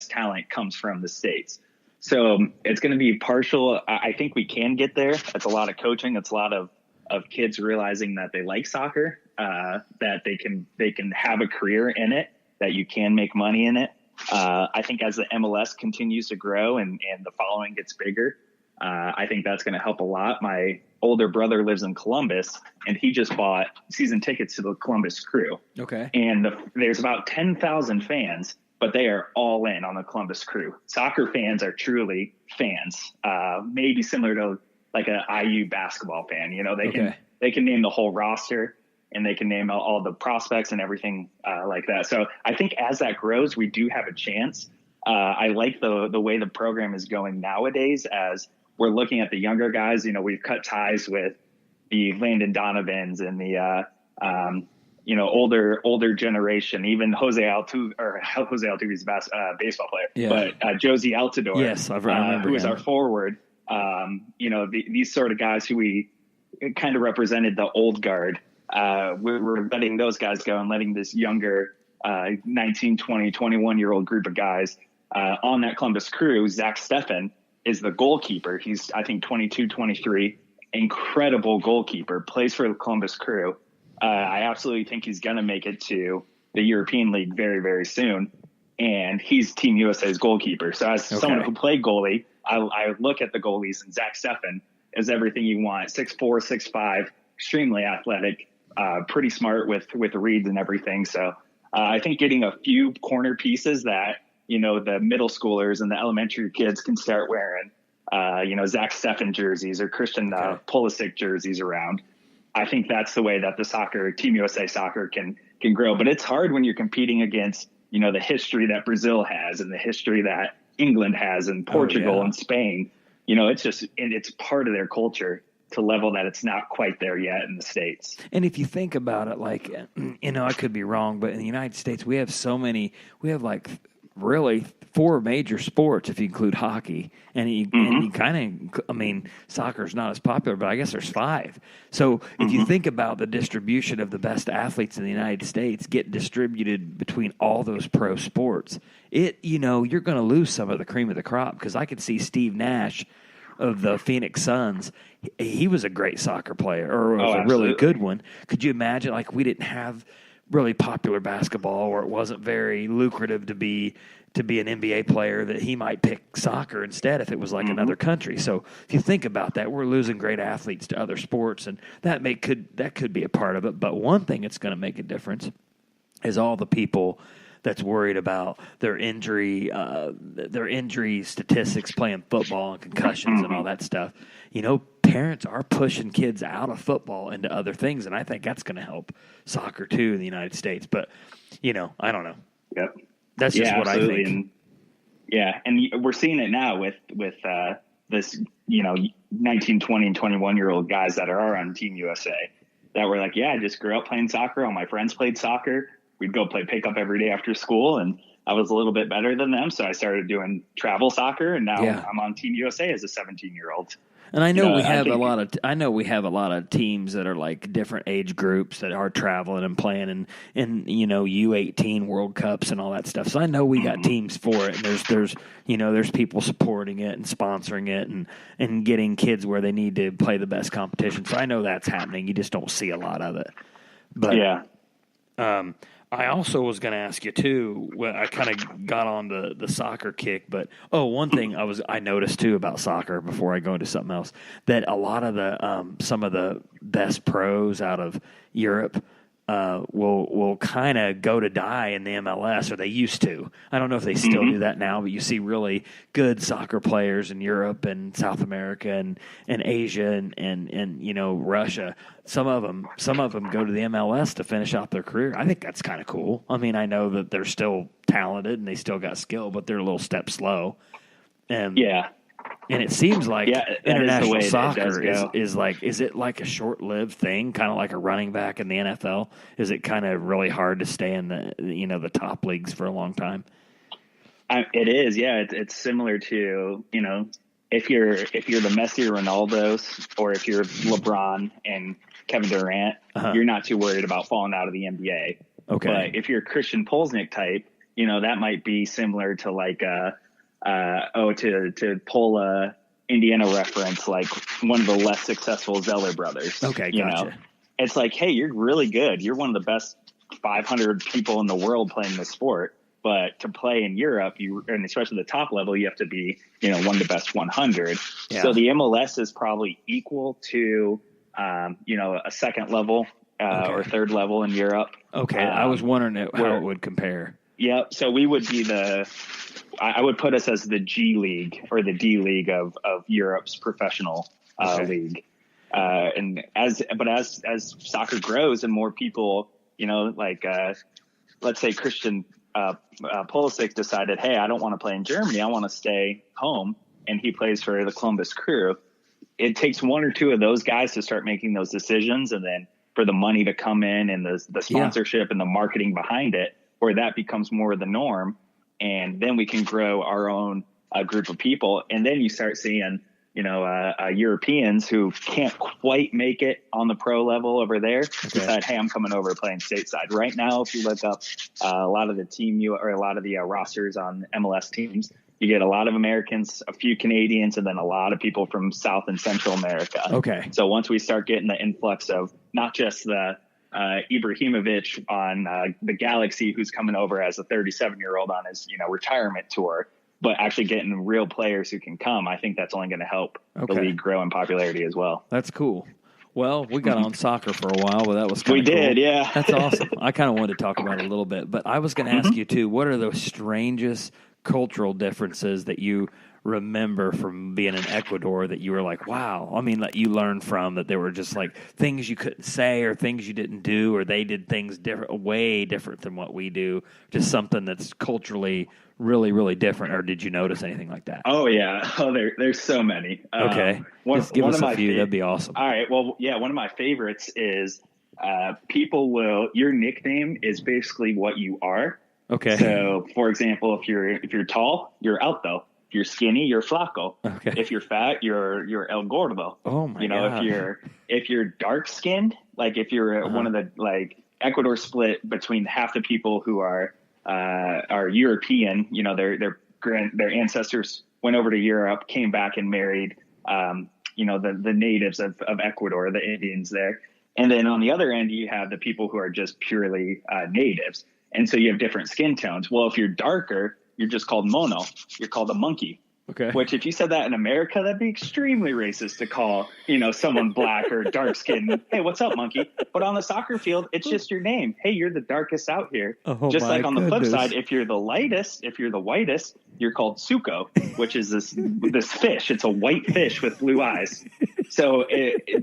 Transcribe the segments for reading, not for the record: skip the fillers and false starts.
talent comes from the States. So it's going to be partial. I think we can get there. It's a lot of coaching. It's a lot of kids realizing that they like soccer, that they can have a career in it, that you can make money in it. I think as the MLS continues to grow and the following gets bigger, I think that's going to help a lot. My older brother lives in Columbus, and he just bought season tickets to the Columbus Crew. Okay. And there's about 10,000 fans, but they are all in on the Columbus Crew. Soccer fans are truly fans, maybe similar to like an IU basketball fan. You know, they can name the whole roster, and they can name all the prospects and everything like that. So I think as that grows, we do have a chance. I like the way the program is going nowadays as we're looking at the younger guys. You know, we've cut ties with the Landon Donovans and the, older generation, even Jose Altuve's baseball player, but Josie Altidore, yes, I remember who is our forward. These sort of guys who we kind of represented the old guard. We're letting those guys go and letting this younger 19, 20, 21-year-old group of guys on that Columbus Crew. Zach Steffen is the goalkeeper. He's, I think, 22, 23, incredible goalkeeper, plays for the Columbus Crew. I absolutely think he's going to make it to the European League very, very soon. And he's Team USA's goalkeeper. So as someone who played goalie, I look at the goalies, and Zach Steffen is everything you want. 6'4", 6'5", extremely athletic, pretty smart with reads and everything. So I think getting a few corner pieces that, the middle schoolers and the elementary kids can start wearing, Zach Steffen jerseys or Christian Pulisic jerseys around. I think that's the way that the Team USA soccer can grow. But it's hard when you're competing against, the history that Brazil has and the history that England has and Portugal and Spain. It's part of their culture to level that it's not quite there yet in the States. And if you think about it, like, I could be wrong, but in the United States, we have really 4 major sports if you include hockey, and you kind of, soccer's not as popular, but I guess there's 5. So if you think about the distribution of the best athletes in the United States get distributed between all those pro sports, you're going to lose some of the cream of the crop, because I could see Steve Nash of the Phoenix Suns. He was a great soccer player, or was a really good one. Could you imagine, like, we didn't have really popular basketball, or it wasn't very lucrative to be an NBA player, that he might pick soccer instead if it was like another country. So if you think about that, we're losing great athletes to other sports, and that could be a part of it. But one thing that's going to make a difference is all the people that's worried about their injury statistics playing football and concussions and all that stuff. Parents are pushing kids out of football into other things, and I think that's going to help soccer too in the United States. But, I don't know. Yep. That's just what absolutely. I think. And we're seeing it now with this, 19, 20, and 21-year-old guys that are on Team USA that were like, I just grew up playing soccer. All my friends played soccer. We'd go play pickup every day after school, and I was a little bit better than them. So I started doing travel soccer, and now I'm on Team USA as a 17-year-old. And I know we have a lot of teams that are like different age groups that are traveling and playing in U18 World Cups and all that stuff. So I know we got teams for it, and there's people supporting it and sponsoring it and getting kids where they need to play the best competition. So I know that's happening. You just don't see a lot of it. But I also was going to ask you too. Well, I kind of got on the soccer kick, but one thing I noticed too about soccer before I go into something else, that a lot of the some of the best pros out of Europe will kind of go to die in the MLS, or they used to. I don't know if they still do that now, but you see really good soccer players in Europe and South America and Asia and Russia. Some of them go to the MLS to finish out their career. I think that's kind of cool. I mean, I know that they're still talented and they still got skill, but they're a little step slow. And it seems like international soccer is it like a short-lived thing, kind of like a running back in the NFL? Is it kind of really hard to stay in the top leagues for a long time? It is, It's similar to, if you're the Messi or Ronaldos, or if you're LeBron and Kevin Durant, you're not too worried about falling out of the NBA. Okay. But if you're a Christian Pulisic type, that might be similar to like, to pull a Indiana reference, like one of the less successful Zeller brothers. Okay, gotcha. It's like, hey, you're really good. You're one of the best 500 people in the world playing the sport. But to play in Europe, and especially the top level, you have to be, one of the best 100. Yeah. So the MLS is probably equal to, a second level or third level in Europe. Okay, I was wondering how it would compare. Yeah, so we would be I would put us as the G League or the D League of Europe's professional league. And as soccer grows and more people, let's say Christian Pulisic decided, hey, I don't want to play in Germany. I want to stay home. And he plays for the Columbus Crew. It takes one or two of those guys to start making those decisions. And then for the money to come in and the sponsorship and the marketing behind it, where that becomes more the norm. And then we can grow our own group of people. And then you start seeing, Europeans who can't quite make it on the pro level over there decide, hey, I'm coming over playing stateside. Right now, if you look up a lot of the a lot of the rosters on MLS teams, you get a lot of Americans, a few Canadians, and then a lot of people from South and Central America. Okay. So once we start getting the influx of not just the Ibrahimovic on the Galaxy, who's coming over as a 37-year-old on his retirement tour, but actually getting real players who can come, I think that's only going to help the league grow in popularity as well. That's cool. Well, we got on soccer for a while, but that was kind of cool. We did, yeah. That's awesome. I kind of wanted to talk about it a little bit, but I was going to ask you too, what are the strangest cultural differences that you remember from being in Ecuador that you were like, wow, I mean, that you learned from, that there were just like things you couldn't say or things you didn't do, or they did things way different than what we do, just something that's culturally really, really different? Or did you notice anything like that? Oh, yeah. Oh, there's so many. Okay. Just give us a few. That'd be awesome. All right. Well, yeah, one of my favorites is your nickname is basically what you are. Okay. So, for example, if you're tall, you're alto. If you're skinny, you're flaco. Okay. If you're fat, you're el gordo. Oh my God. if you're dark skinned, like if you're one of the, like, Ecuador split between half the people who are European, their ancestors went over to Europe, came back and married the natives of Ecuador, the Indians there. And then on the other end, you have the people who are just purely natives. And so you have different skin tones. Well, if you're darker, you're just called mono. You're called a monkey. Okay. Which, if you said that in America, that'd be extremely racist to call, someone black or dark skinned. Hey, what's up, monkey? But on the soccer field, it's just your name. Hey, you're the darkest out here. Oh, just like on the flip side, if you're the whitest, you're called suco, which is this fish. It's a white fish with blue eyes. So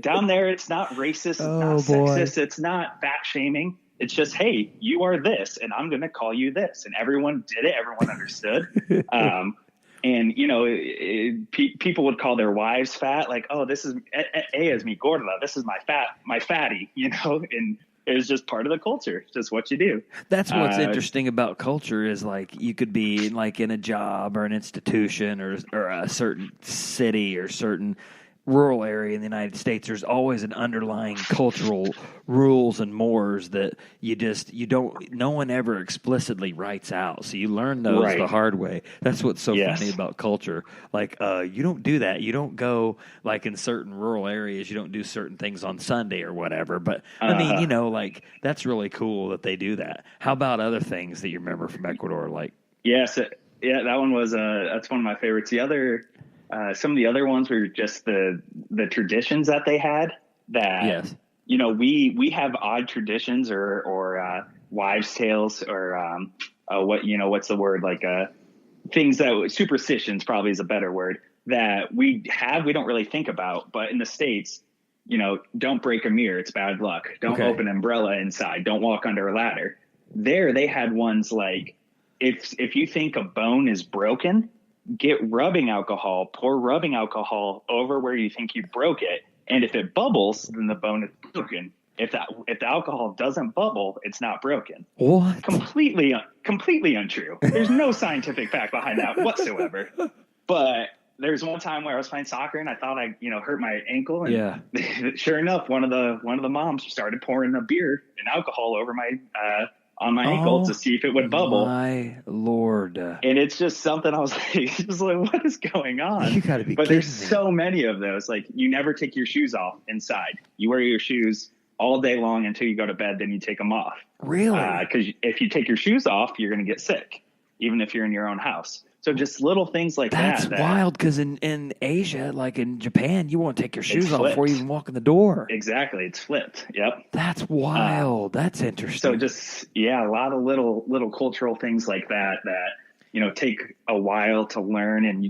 down there, it's not racist. It's not sexist. It's not fat shaming. It's just, hey, you are this, and I'm going to call you this. And everyone did it. Everyone understood. And, people would call their wives fat, like, oh, this is is mi gorda. This is my fatty, and it was just part of the culture. It's just what you do. That's what's interesting about culture is, like, you could be like in a job or an institution or a certain city or certain rural area in the United States. There's always an underlying cultural rules and mores that no one ever explicitly writes out. So you learn those the hard way. That's what's so funny about culture. Like, you don't do that. You don't go, like, in certain rural areas, you don't do certain things on Sunday or whatever. But I mean, like, that's really cool that they do that. How about other things that you remember from Ecuador? Like, yes. Yeah, that one was, that's one of my favorites. The other, some of the other ones were just the traditions that they had that, we have odd traditions or wives' tales or what's the word? Like things that superstitions probably is a better word that we don't really think about. But in the States, don't break a mirror. It's bad luck. Don't open an umbrella inside. Don't walk under a ladder. There they had ones like if you think a bone is broken, get rubbing alcohol, pour rubbing alcohol over where you think you broke it. And if it bubbles, then the bone is broken. If the alcohol doesn't bubble, it's not broken. What? Completely untrue. There's no scientific fact behind that whatsoever. But there's one time where I was playing soccer and I thought I, hurt my ankle. And sure enough, one of the moms started pouring a beer and alcohol over my on my ankle to see if it would bubble. My Lord. And it's just something I was like, just like, what is going on? You got to be But kidding there's me. so many of those. Like, you never take your shoes off inside. You wear your shoes all day long until you go to bed, then you take them off. Really? Because if you take your shoes off, you're going to get sick, even if you're in your own house. So just little things like That's that. wild, because in Asia, like in Japan, you won't take your shoes off before you even walk in the door. Exactly. It's flipped. Yep. That's wild. That's interesting. So just, a lot of little cultural things like that, take a while to learn, and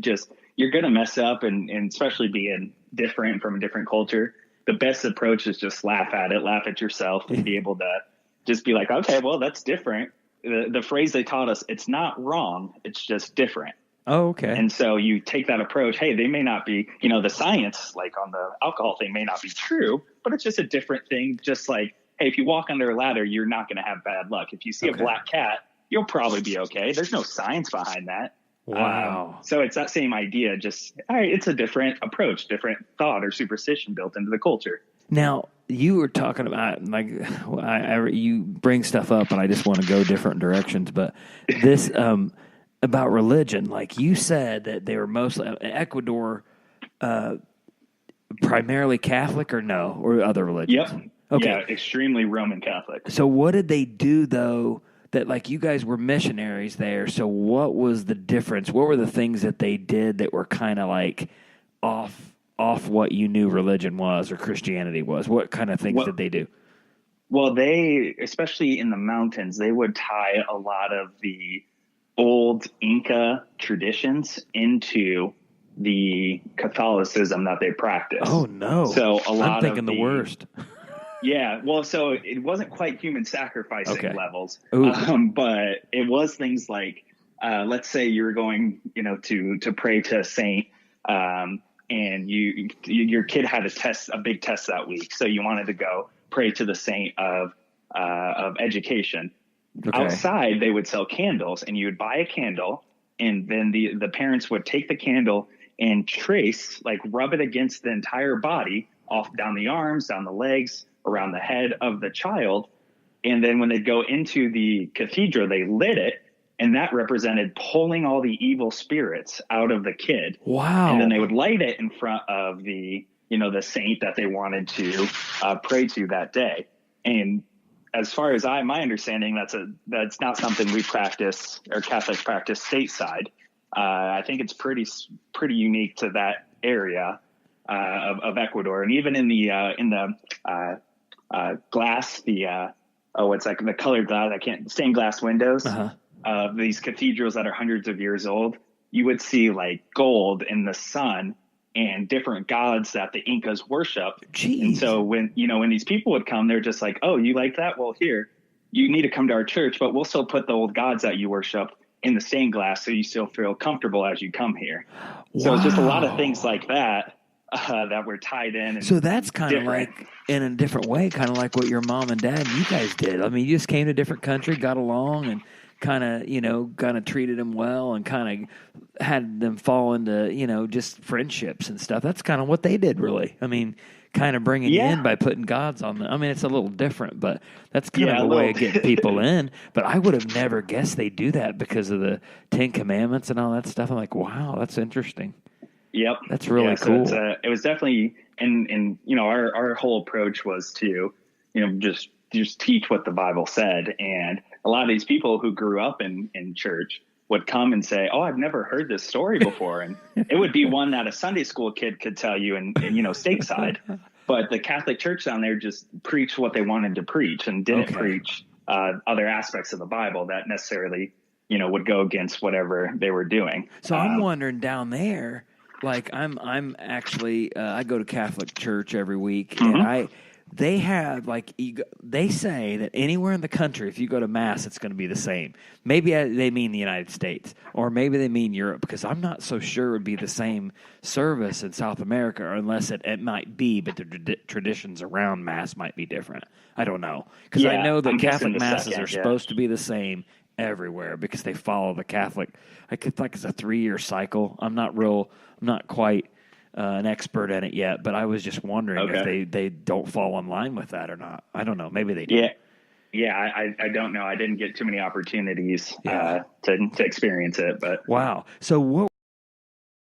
you're going to mess up, and especially being different from a different culture. The best approach is just laugh at it, laugh at yourself, and be able to just be like, okay, well, that's different. The phrase they taught us, it's not wrong, it's just different. Oh, okay. And so you take that approach. Hey, they may not be, the science, like on the alcohol thing, may not be true, but it's just a different thing. Just like, hey, if you walk under a ladder, you're not going to have bad luck. If you see a black cat, you'll probably be okay. There's no science behind that. Wow. So it's that same idea. Just, all right, it's a different approach, different thought or superstition built into the culture. Now, you were talking about, like, you bring stuff up, and I just want to go different directions. But this about religion, like you said, that they were mostly Ecuador, primarily Catholic, or no, or other religions. Yep. Okay. Yeah, extremely Roman Catholic. So what did they do though? That, like, you guys were missionaries there. So what was the difference? What were the things that they did that were kind of like off what you knew religion was or Christianity was? What kind of things did they do? Well, they, especially in the mountains, they would tie a lot of the old Inca traditions into the Catholicism that they practiced. Oh, no. So I'm thinking the worst. Yeah, well, so it wasn't quite human sacrificing levels, but it was things like, let's say you were going, to pray to a saint, and your kid had a big test that week, so you wanted to go pray to the saint of education. Okay. Outside, they would sell candles, and you would buy a candle, and then the parents would take the candle and rub it against the entire body, off down the arms, down the legs, around the head of the child. And then when they'd go into the cathedral, they lit it, and that represented pulling all the evil spirits out of the kid. Wow. And then they would light it in front of the saint that they wanted to pray to that day. And as far as my understanding, that's not something we practice, or Catholics practice stateside. I think it's pretty unique to that area of Ecuador. And even in the glass, it's like the colored glass, stained glass windows of these cathedrals that are hundreds of years old, you would see like gold in the sun and different gods that the Incas worship. Jeez. And so when these people would come, they're just like, oh, you like that? Well, here, you need to come to our church, but we'll still put the old gods that you worship in the stained glass so you still feel comfortable as you come here. Wow. So it's just a lot of things like that that were tied in. And so that's kind of like, in a different way, kind of like what your mom and dad and you guys did. I mean, you just came to a different country, got along, and kind of treated them well, and kind of had them fall into, just friendships and stuff. That's kind of what they did, really. I mean, kind of bringing you in by putting gods on them. I mean, it's a little different, but that's kind of a way of getting people in. But I would have never guessed they do that because of the Ten Commandments and all that stuff. I'm like, wow, that's interesting. Yep. That's really cool. So it was definitely, and our whole approach was to, just teach what the Bible said. And a lot of these people who grew up in church would come and say, oh, I've never heard this story before. And it would be one that a Sunday school kid could tell you and stateside. But the Catholic Church down there just preached what they wanted to preach and didn't preach other aspects of the Bible that necessarily, would go against whatever they were doing. So I'm wondering down there, like I'm actually, I go to Catholic church every week, and they have, they say that anywhere in the country, if you go to Mass, it's going to be the same. Maybe they mean the United States, or maybe they mean Europe, because I'm not so sure it would be the same service in South America, or unless it might be, but the traditions around Mass might be different. I don't know. Because I know that Catholic Masses are supposed to be the same everywhere, because they follow the Catholic. It's a 3-year cycle. I'm not quite an expert in it yet, but I was just wondering if they don't fall in line with that or not. I don't know. Maybe they do. Yeah, I don't know. I didn't get too many opportunities to experience it, but wow. So what